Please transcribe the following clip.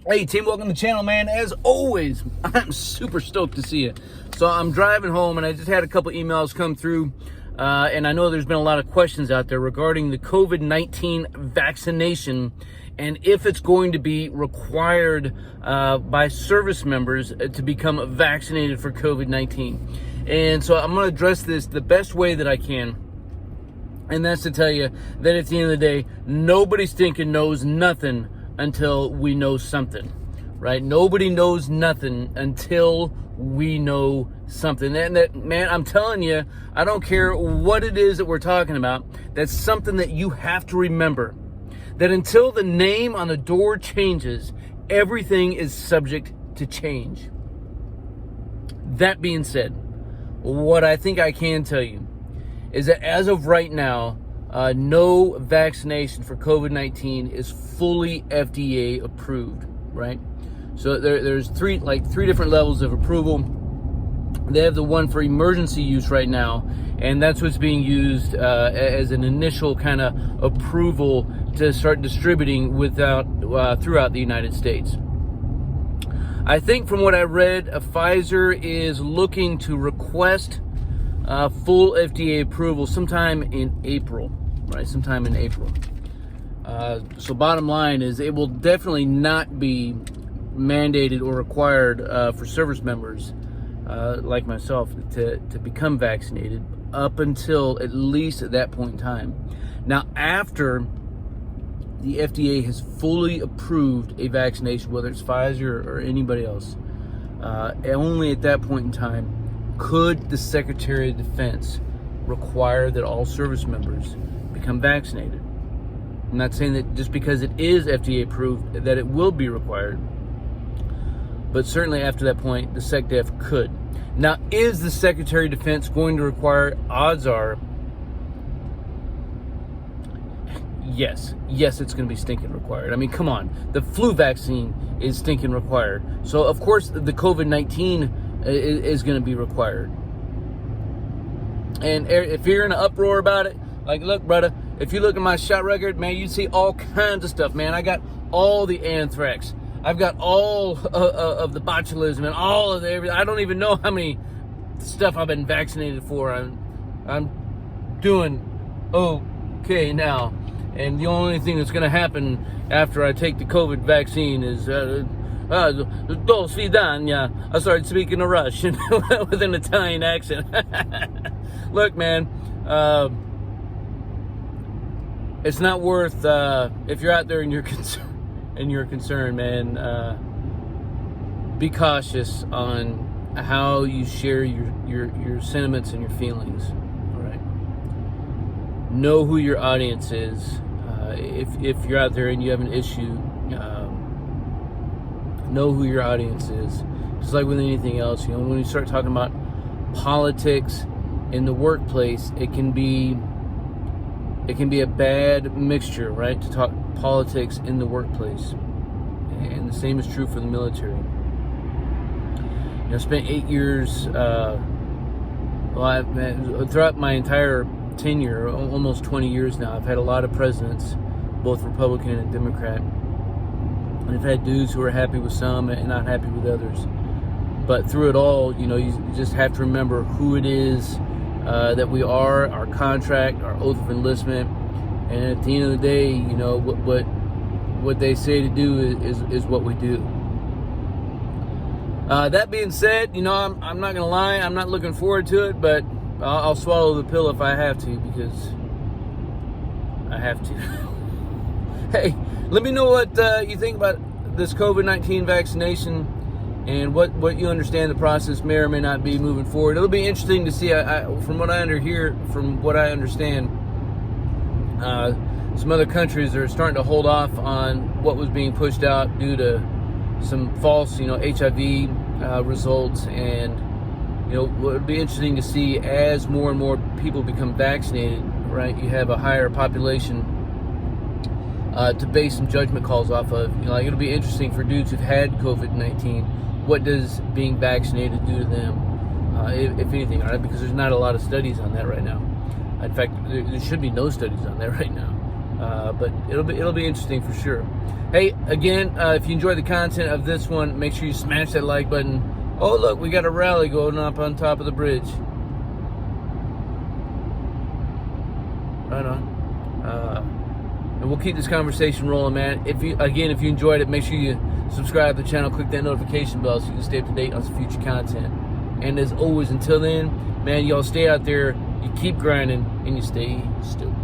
Hey team, welcome to the channel, man. As always, I'm super stoked to see you. So I'm driving home and I just had a couple emails come through, and I know there's been a lot of questions out there regarding the COVID-19 vaccination and if it's going to be required by service members to become vaccinated for COVID-19. And so I'm going to address this the best way that I can. And that's to tell you that at the end of the day, nobody stinking knows nothing until we know something, right? Nobody knows nothing until we know something. And that, man, I'm telling you, I don't care what it is that we're talking about. That's something that you have to remember. That until the name on the door changes, everything is subject to change. That being said, what I think I can tell you is that as of right now, no vaccination for COVID-19 is fully FDA approved, right? So there's three different levels of approval. They have the one for emergency use right now, and that's what's being used as an initial kind of approval to start distributing throughout the United States. I think from what I read, Pfizer is looking to request full FDA approval sometime in April, right? Sometime in April. So bottom line is it will definitely not be mandated or required for service members like myself to become vaccinated up until at least at that point in time. Now, after the FDA has fully approved a vaccination, whether it's Pfizer or anybody else, only at that point in time could the Secretary of Defense require that all service members become vaccinated. I'm not saying that just because it is FDA approved that it will be required, but certainly after that point, the SecDef could. Now, is the Secretary of Defense going to require? Odds are, yes, it's going to be stinking required. I mean, come on, the flu vaccine is stinking required. So, of course, the COVID-19 is going to be required. And if you're in an uproar about it, like, look, brother, if you look at my shot record, man, you see all kinds of stuff, man. I got all the anthrax. I've got all of the botulism and all of everything. I don't even know how many stuff I've been vaccinated for. I'm doing okay now. And the only thing that's going to happen after I take the COVID vaccine is do svidania. I started speaking a Russian with an Italian accent. Look, man, it's not worth, if you're out there and you're concerned, man, be cautious on how you share your sentiments and your feelings, all right? Know who your audience is. If you're out there and you have an issue, know who your audience is. Just like with anything else, when you start talking about politics in the workplace, it can be a bad mixture, right? To talk politics in the workplace. And the same is true for the military. I spent 8 years, throughout my entire tenure, almost 20 years now, I've had a lot of presidents, both Republican and Democrat. And I've had dudes who are happy with some and not happy with others. But through it all, you just have to remember who it is that we are, our contract, our oath of enlistment. And at the end of the day, what they say to do is what we do. That being said, I'm not going to lie, I'm not looking forward to it, but I'll swallow the pill if I have to, because I have to. Hey, let me know what you think about this COVID-19 vaccination and what you understand the process may or may not be moving forward. It'll be interesting to see. From what I understand, some other countries are starting to hold off on what was being pushed out due to some false, HIV results, and it'll be interesting to see as more and more people become vaccinated. Right, you have a higher population to base some judgment calls off of. It'll be interesting for dudes who've had COVID-19. What does being vaccinated do to them, if anything? All right, because there's not a lot of studies on that right now. In fact, there should be no studies on that right now. But it'll be interesting for sure. Hey, again, if you enjoyed the content of this one, make sure you smash that like button. Oh, look, we got a rally going up on top of the bridge. Right on. And we'll keep this conversation rolling, man. If you enjoyed it, make sure you subscribe to the channel, click that notification bell so you can stay up to date on some future content. And as always, until then, man, y'all stay out there, you keep grinding, and you stay stoked.